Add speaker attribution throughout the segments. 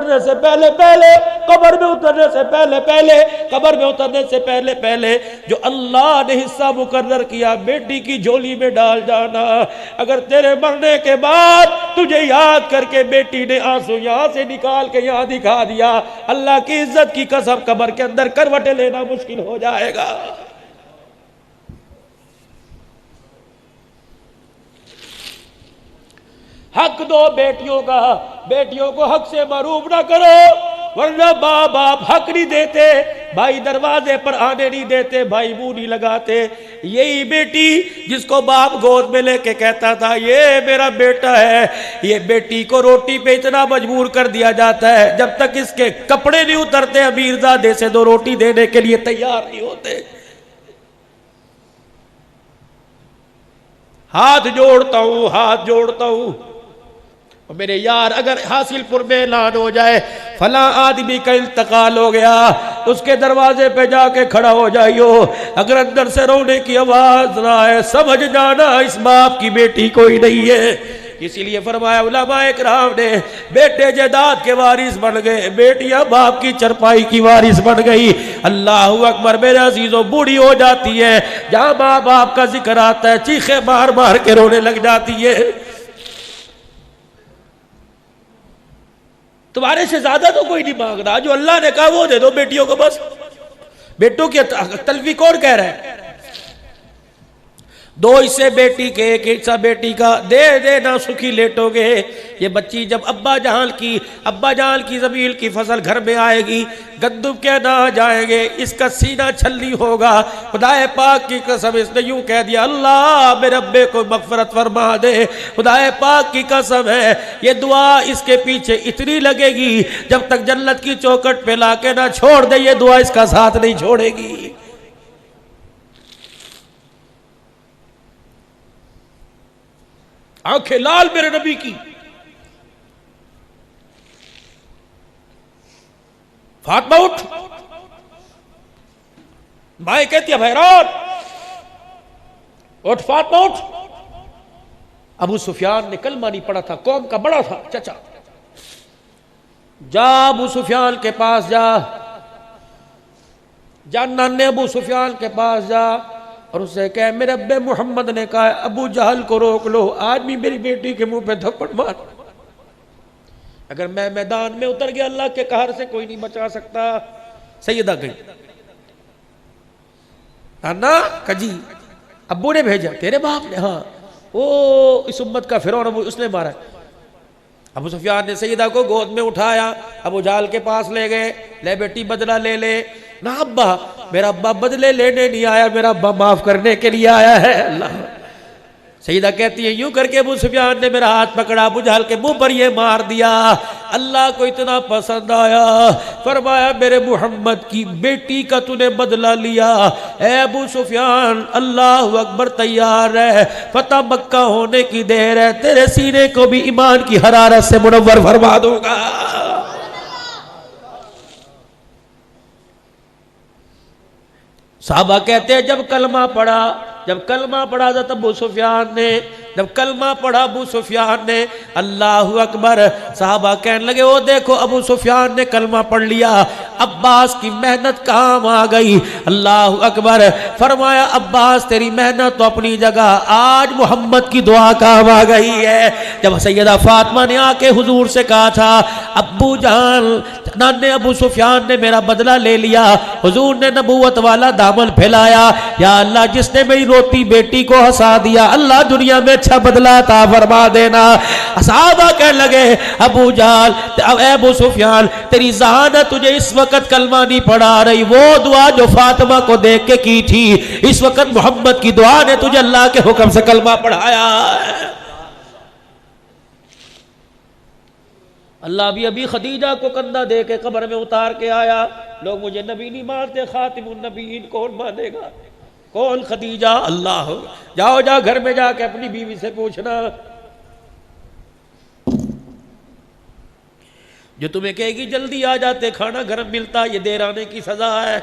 Speaker 1: اترنے سے پہلے قبر میں اترنے سے پہلے جو اللہ نے حصہ مقرر کیا بیٹی کی جھولی میں ڈال جانا. اگر تیرے مرنے کے بعد تجھے یاد کر کے بیٹی نے آنسو یہاں سے نکال کے یہاں دکھا دیا، اللہ کی عزت کی قسم قبر کے اندر کروٹیں لینا مشکل ہو جائے گا. حق دو بیٹیوں کا، بیٹیوں کو حق سے محروم نہ کرو، ورنہ باپ حق نہیں دیتے، بھائی دروازے پر آنے نہیں دیتے، بھائی منہ نہیں لگاتے. یہی بیٹی جس کو باپ گود میں لے کے کہتا تھا یہ میرا بیٹا ہے، یہ بیٹی کو روٹی پہ اتنا مجبور کر دیا جاتا ہے جب تک اس کے کپڑے نہیں اترتے امیرزادے سے دو روٹی دینے کے لیے تیار نہیں ہوتے. ہاتھ جوڑتا ہوں میرے یار، اگر حاصل پور میں اعلان ہو جائے فلاں آدمی کا انتقال ہو گیا، اس کے دروازے پہ جا کے کھڑا ہو جائیو، اگر اندر سے رونے کی آواز نہ آئے سمجھ جانا اس باپ کی بیٹی کوئی نہیں ہے. اسی لیے فرمایا علماء اکرام نے بیٹے جائیداد کے وارث بن گئے، بیٹیاں باپ کی چرپائی کی وارث بن گئی. اللہ اکبر میرے عزیزوں، بوڑھی ہو جاتی ہے، جہاں ماں باپ کا ذکر آتا ہے چیخے مار مار کے رونے لگ جاتی ہے. تمہارے سے زیادہ تو کوئی نہیں مانگ رہا، جو اللہ نے کہا وہ دے دو بیٹیوں کو بس. بیٹوں کی تلفی کون کہہ رہا ہے؟ دو حصے بیٹی کے ایک حصہ بیٹی کا دے نہ سکھی لیٹو گے. یہ بچی جب ابا جان کی زمین کی فصل گھر میں آئے گی، گندم کے نہ جائیں گے، اس کا سینہ چھلی ہوگا. خدا پاک کی قسم اس نے یوں کہہ دیا اللہ میرے ابے کو مغفرت فرما دے. خدا پاک کی قسم ہے یہ دعا اس کے پیچھے اتنی لگے گی جب تک جنت کی چوکٹ پہ لا کے نہ چھوڑ دے یہ دعا اس کا ساتھ نہیں چھوڑے گی. آنکھیں لال میرے نبی کی. فاطمہ اٹھ، مائیں کہتی ہے بحران اٹھ فاطمہ اٹھ. ابو سفیان نے کلمہ نہیں پڑھا تھا، قوم کا بڑا تھا چچا. جا ابو سفیان کے پاس جا نانے ابو سفیان کے پاس جا اور اسے کہے میرے ابے محمد نے کہا ہے ابو جہل کو روک لو، آج بھی میری بیٹی کے منہ پہ تھپڑ مار. اگر میں میدان میں اتر گیا اللہ کے قہر سے کوئی نہیں بچا سکتا. سیدہ گئی نا کجی ابو نے بھیجا، تیرے باپ نے؟ ہاں. وہ اس امت کا فرعون ابو اس نے مارا. ابو سفیان نے سیدہ کو گود میں اٹھایا، ابو جہل کے پاس لے گئے. لے بیٹی بدلہ لے لے. نہ ابا، میرا ابا بدلے لینے نہیں آیا، میرا ابا معاف کرنے کے لیے آیا ہے. اللہ. سیدہ کہتی ہے یوں کر کے ابو سفیان نے میرا ہاتھ پکڑا، ابو جہل کے منہ پر یہ مار دیا. اللہ کو اتنا پسند آیا، فرمایا میرے محمد کی بیٹی کا تو نے بدلہ لیا. اے ابو سفیان اللہ اکبر، تیار ہے، فتح مکہ ہونے کی دیر ہے، تیرے سینے کو بھی ایمان کی حرارت سے منور فرما دوں گا. صحابہ کہتے ہیں جب کلمہ پڑھا حضرت ابو سفیان نے، جب کلمہ پڑھا ابو سفیان نے، اللہ اکبر، صحابہ کہنے لگے وہ دیکھو ابو سفیان نے کلمہ پڑھ لیا، عباس کی محنت کام آ گئی. اللہ اکبر. فرمایا عباس تیری محنت تو اپنی جگہ، آج محمد کی دعا کام آ گئی ہے. جب سیدہ فاطمہ نے آ کے حضور سے کہا تھا ابو جان نانے ابو سفیان نے میرا بدلہ لے لیا، حضور نے نبوت والا دامن پھیلایا، یا اللہ جس نے میری روتی بیٹی کو ہنسا دیا اللہ دنیا میں اچھا بدلہ عطا فرما دینا. صحابہ کہنے لگے ابو جہل اے ابو سفیان تیری ذہانت تجھے اس وقت کلمہ نہیں پڑھا رہی، وہ دعا جو فاطمہ کو دیکھ کے کی تھی اس وقت محمد کی دعا نے تجھے اللہ کے حکم سے کلمہ پڑھایا. اللہ بھی ابھی خدیجہ کو کندھا دے کے قبر میں اتار کے آیا. لوگ مجھے نبی نہیں مانتے، خاتم النبیین کون مانے گا؟ کون؟ خدیجہ. اللہ جاؤ گھر میں جا کے اپنی بیوی سے پوچھنا، جو تمہیں کہے گی جلدی آ جاتے کھانا گرم ملتا، یہ دیر آنے کی سزا ہے.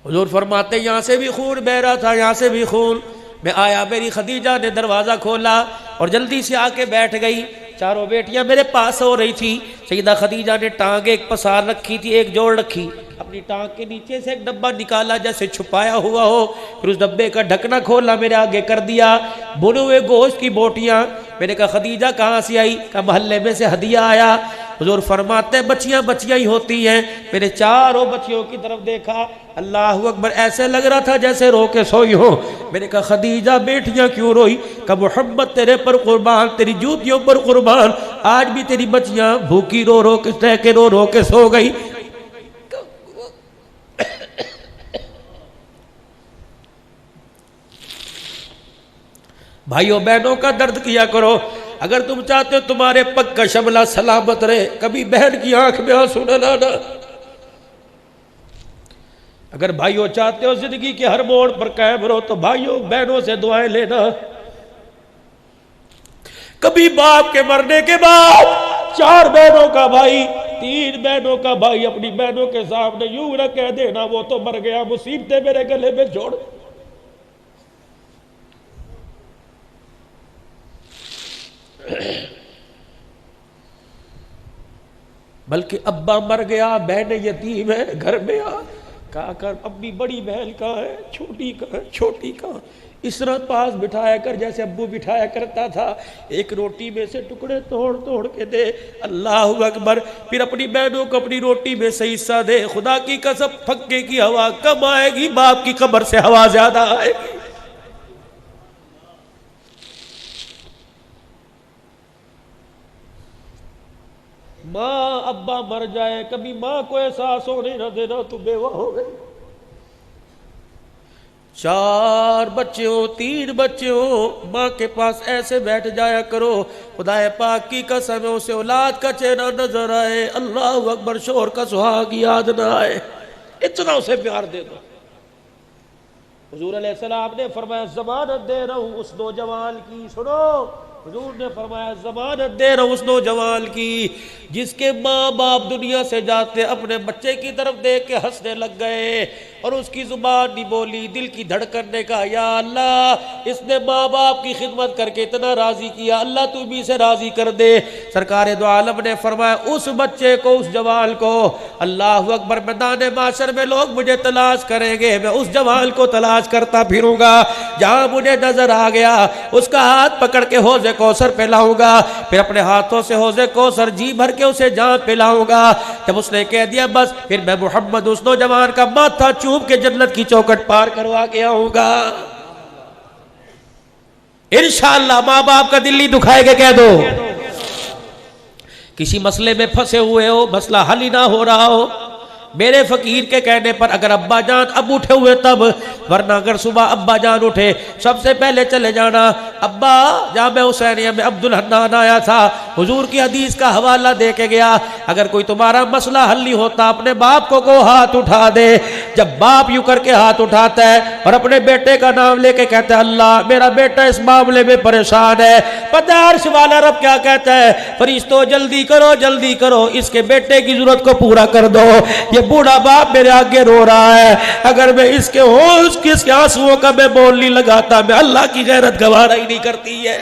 Speaker 1: حضور فرماتے یہاں سے بھی خون بہ رہا تھا، یہاں سے بھی خون. میں آیا، میری خدیجہ نے دروازہ کھولا اور جلدی سے آ کے بیٹھ گئی. چاروں بیٹیاں میرے پاس ہو رہی تھی. سیدہ خدیجہ نے ٹانگ ایک پسار رکھی تھی, ایک جوڑ رکھی, اپنی ٹانگ کے نیچے سے ایک ڈبہ نکالا جیسے چھپایا ہوا ہو, پھر اس ڈبے کا ڈھکنا کھولا, میرے آگے کر دیا, بھنے ہوئے گوشت کی بوٹیاں. میں نے کہا خدیجہ کہاں سے آئی؟ کہا محلے میں سے ہدیہ آیا. حضور فرماتے ہیں بچیاں بچیاں ہی ہوتی ہیں. میں نے چاروں بچیوں کی طرف دیکھا, اللہ اکبر, ایسے لگ رہا تھا جیسے رو کے سوئی ہو. میں نے کہا خدیجہ بیٹیاں کیوں روئی؟ کہ محمد تیرے پر قربان, تیری جوتیوں پر قربان, آج بھی تیری بچیاں بھوکی رو رو کے سو گئی. بھائیوں بہنوں کا درد کیا کرو. اگر تم چاہتے ہو تمہارے پگ کا شملہ سلامت رہے, کبھی بہن کی آنکھ میں آنسو نہ لانا. اگر بھائیوں چاہتے ہو زندگی کے ہر موڑ پر قائم رہو تو بھائیوں بہنوں سے دعائیں لینا. کبھی باپ کے مرنے کے بعد 4 بہنوں کا بھائی, 3 بہنوں کا بھائی اپنی بہنوں کے سامنے یوں نہ کہہ دینا وہ تو مر گیا, مصیبتیں میرے گلے میں جوڑ. بلکہ ابا مر گیا, بہن یتیم ہے, گھر میں آ کہا کر امی بڑی بہن کہاں ہے, چھوٹی کہاں, چھوٹی کہاں. اس طرح پاس بٹھایا کر جیسے ابو بٹھایا کرتا تھا. ایک روٹی میں سے ٹکڑے توڑ کے دے, اللہ اکبر. پھر اپنی بہنوں کو اپنی روٹی میں سے حصہ دے. خدا کی قسم پھکے کی ہوا کم آئے گی, باپ کی قبر سے ہوا زیادہ آئے گی. ماں ابا مر جائے, کبھی ماں کو احساس ہونے نہ دینا تو بیوہ ہو گئی. 4 بچے ہو, 3 بچے ہو, ماں کے پاس ایسے بیٹھ جایا کرو. خدا پاک کی قسم ہے اسے اولاد کا چہرہ نظر آئے, اللہ اکبر, شوہر کا سہاگ یاد نہ آئے, اتنا اسے پیار دے دو. حضور علیہ السلام نے فرمایا ضمانت دے رہا ہوں اس نوجوان کی. سنو, حضور نے فرمایا ضمانت دے رہا ہوں اس نوجوان کی جس کے ماں باپ دنیا سے جاتے اپنے بچے کی طرف دیکھ کے ہنسنے لگ گئے اور اس کی زبان نہیں بولی, دل کی دھڑکن نے کہا یا اللہ اس نے ماں باپ کی خدمت کر کے اتنا راضی کیا, اللہ تو بھی اسے راضی کر دے. سرکار دو عالم نے فرمایا اس بچے کو, اس جوان کو, اللہ اکبر, میدان معاشر میں لوگ مجھے تلاش کریں گے, میں اس جوان کو تلاش کرتا پھروں گا. جہاں مجھے نظر آ گیا اس کا ہاتھ پکڑ کے حوض کوثر پلاؤں گا, پھر اپنے ہاتھوں سے حوض کوثر جی بھر کے اسے جام پلاؤں گا. جب اس نے کہہ دیا بس, پھر میں محمد اس نوجوان کا ماتھا چوم کے جنت کی چوکٹ پار کروا کے آؤں گا. انشاءاللہ ماں باپ کا دل نہیں دکھائے گا. کہہ دو کسی مسئلے میں پھنسے ہوئے ہو, مسئلہ حل ہی نہ ہو رہا ہو, میرے فقیر کے کہنے پر اگر ابا جان اب اٹھے ہوئے تب, ورنہ اگر صبح ابا جان اٹھے سب سے پہلے چلے جانا ابا جامع حسینیہ میں عبد الحنان آیا تھا, حضور کی حدیث کا حوالہ دے کے گیا. اگر کوئی تمہارا مسئلہ حل نہیں ہوتا اپنے باپ کو ہاتھ اٹھا دے. جب باپ یوں کر کے ہاتھ اٹھاتا ہے اور اپنے بیٹے کا نام لے کے کہتا ہے اللہ میرا بیٹا اس معاملے میں پریشان ہے, پتہ ہے عرش والا رب کیا کہتا ہے, فرشتوں جلدی کرو جلدی کرو, اس کے بیٹے کی ضرورت کو پورا کر دو. یہ بوڑھا باپ میرے آگے رو رہا ہے, اگر میں اس کے ہوش کس کے آنسوؤں کا میں بول نہیں لگاتا, میں اللہ کی غیرت گوارا ہی نہیں کرتی ہے.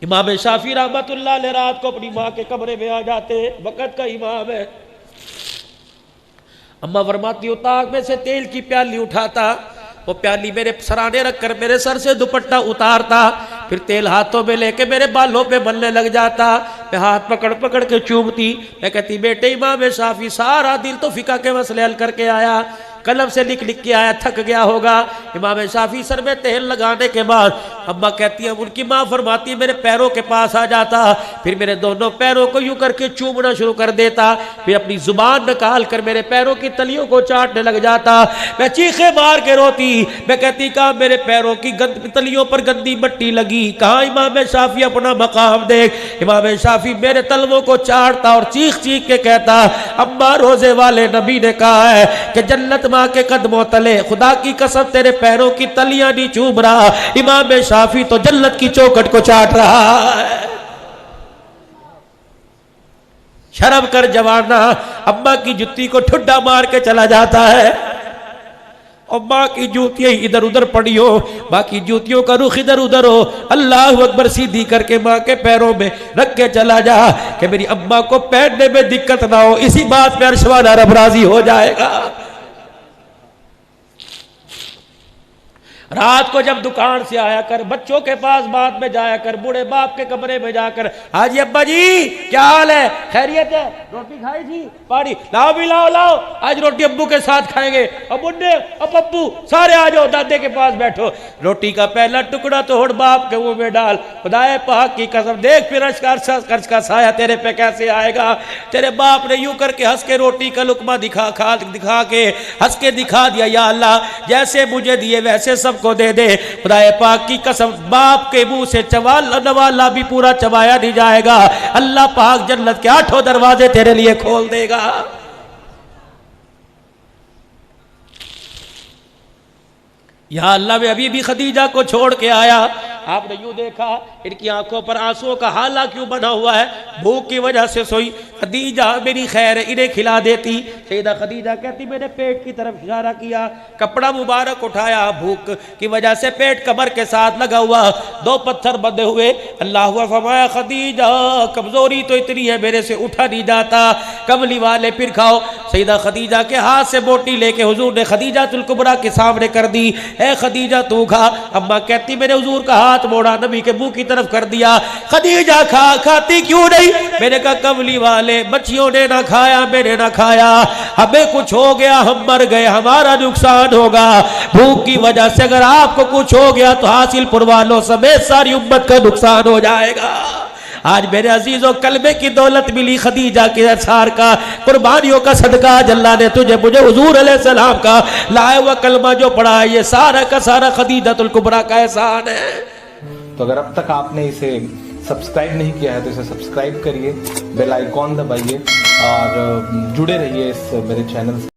Speaker 1: امام شافعی رحمت اللہ علیہ رات کو اپنی ماں کے کمرے میں آ جاتے, وقت کا امام ہے. اماں فرماتی ہوں تاک میں سے تیل کی پیالی اٹھاتا, وہ پیالی میرے سرانے رکھ کر میرے سر سے دوپٹہ اتارتا, پھر تیل ہاتھوں میں لے کے میرے بالوں پہ ملنے لگ جاتا. میں ہاتھ پکڑ کے چومتی, میں کہتی بیٹے امام شافعی سارا دل تو فقہ کے مسئلے حل کر کے آیا, قلم سے لکھ کے آیا, تھک گیا ہوگا. امام شافعی سر میں تیل لگانے کے بعد اماں کہتی ہیں, ان کی ماں فرماتی ہے میرے پیروں کے پاس آ جاتا, پھر میرے دونوں پیروں کو یوں کر کے چومنا شروع کر دیتا, پھر اپنی زبان نکال کر میرے پیروں کی تلیوں کو چاٹنے لگ جاتا. میں چیخے مار کے روتی, میں کہتی کہاں میرے پیروں کی تلیوں پر گندی مٹی لگی, کہاں امام شافعی اپنا مقام دیکھ. امام شافعی میرے تلووں کو چاٹتا اور چیخ کے کہتا اماں روزے والے نبی نے کہا ہے کہ جنت ماں کے قدموں تلے, خدا کی قسم تیرے پیروں کی تلیاں نہیں چوم رہا, امام شافعی تو جنت کی چوکٹ کو چاٹ رہا ہے. شرم کر جوانا, اماں کی جتی کو ٹھڈا مار کے چلا جاتا ہے. اور ماں کی جوتیاں ادھر ادھر پڑی ہو، باقی جوتیوں کا رخ ادھر ادھر ہو، اللہ اکبر سیدھی کر کے ماں کے پیروں میں رکھ کے چلا جا کہ میری اماں کو پہننے میں دقت نہ ہو، اسی بات پہ عرش والا رب راضی ہو جائے گا۔ رات کو جب دکان سے آیا کر، بچوں کے پاس بات میں جایا کر، بوڑھے باپ کے کمرے میں جا کر، حاجی ابا جی کیا حال ہے، خیریت ہے، روٹی کھائی تھی، پاڑی لاؤ بھی لاؤ، آج روٹی ابو کے ساتھ کھائیں گے، اب بڈھے اب ابو سارے آ جاؤ، دادے کے پاس بیٹھو، روٹی کا پہلا ٹکڑا توڑ باپ کے منہ میں ڈال، خدائے پاک کی قسم دیکھ پھر عرش کا سایہ تیرے پہ کیسے آئے گا۔ تیرے باپ نے یوں کر کے ہنس کے روٹی کا لقمہ دکھا کے ہنس کے دکھا دیا، یا اللہ جیسے مجھے دیے ویسے سب کو دے دے۔ خدائے پاک کی قسم باپ کے منہ سے نوالا بھی پورا چبایا نہیں جائے گا، اللہ پاک جنت کے 8 دروازے تیرے لیے کھول دے گا۔ یا اللہ میں ابھی بھی خدیجہ کو چھوڑ کے آیا، آپ نے یوں دیکھا ان کی آنکھوں پر آنسوں کا حالہ کیوں بنا ہوا ہے، بھوک کی وجہ سے سوئی، خدیجہ میری خیر انہیں کھلا دیتی۔ سیدہ خدیجہ کہتی میں نے پیٹ کی طرف اشارہ کیا، کپڑا مبارک اٹھایا، بھوک کی وجہ سے پیٹ کمر کے ساتھ لگا ہوا، 2 پتھر بندھے ہوئے، اللہ ہوا فرمایا خدیجہ کمزوری تو اتنی ہے میرے سے اٹھا نہیں جاتا، کملی والے پھر کھاؤ۔ سیدہ خدیجہ کے ہاتھ سے بوٹی لے کے حضور نے خدیجہ الکبریٰ کے سامنے کر دی، اے خدیجہ تو کھا۔ اماں کہتی میں نے حضور کا ہاتھ موڑا، نبی کے منہ کی طرف کر دیا، خدیجہ کھاتی کیوں نہیں؟ میں نے کہا کملی والے بچیوں نے نہ کھایا میں نے نہ کھایا، ہمیں کچھ ہو گیا ہم مر گئے ہمارا نقصان ہوگا، بھوک کی وجہ سے اگر آپ کو کچھ ہو گیا تو حاصل پر والوں سمیت ساری امت کا نقصان ہو جائے گا۔ آج میرے عزیزوں کلمے کی دولت ملی، خدیجہ کے اثار کا، قربانیوں کا صدقہ، اللہ نے تجھے مجھے حضور علیہ السلام کا لائے ہوا کلمہ جو پڑھا ہے، یہ سارا کا سارا خدیجہ الکبریٰ کا احسان ہے۔
Speaker 2: تو اگر اب تک آپ نے اسے سبسکرائب نہیں کیا ہے تو اسے سبسکرائب کریے، بیل آئیکن دبائیے اور جڑے رہیے اس میرے چینل سے۔